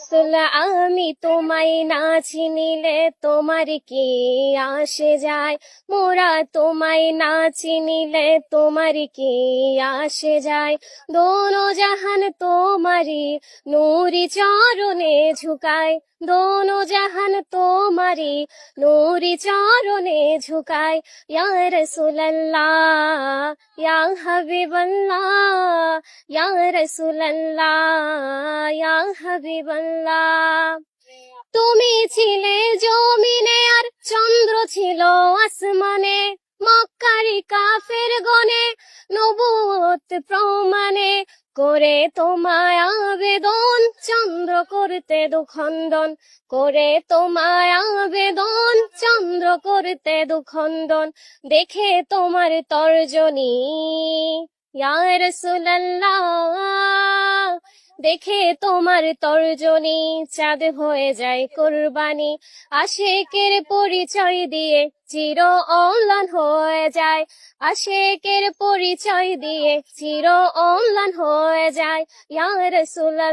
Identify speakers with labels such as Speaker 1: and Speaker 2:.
Speaker 1: রাসূল আমি তোমায় না চিনিলে তোমার কি আসে যায়, মোরা তোমায় না চিনিলে তোমার কি আসে যায়। দোনো জাহান তোমারি নূরি চরণে ঝুকায়, দোনো জাহান তোমারি নূরি চরণে ঝুকায়। ইয়া রাসূলুল্লাহ ইয়া হাবিবাল্লাহ, ইয়া রাসূলুল্লাহ ইয়া হাবিবাল্লাহ। তুমি ছিলে জমিনে আর চন্দ্র ছিল আসমানে, মক্কারি কাফের গনে নবুয়ত প্রমাণে করে তোমায় আবেদন, চন্দ্র করতে দুখণ্ডন করে তোমায় আবেদন, চন্দ্র করতে দুখণ্ডন। দেখে তোমার তর্জনী ইয়া রাসূলুল্লাহ, দেখে তোমার তর্জনী চাঁদ হয়ে যায় কুরবানি। আশিকের পরিচয় দিয়ে চির অম্লান হয়ে যায়, আশিকের পরিচয় দিয়ে চির অম্লান হয়ে যায়। ইয়া রাসূলুল্লাহ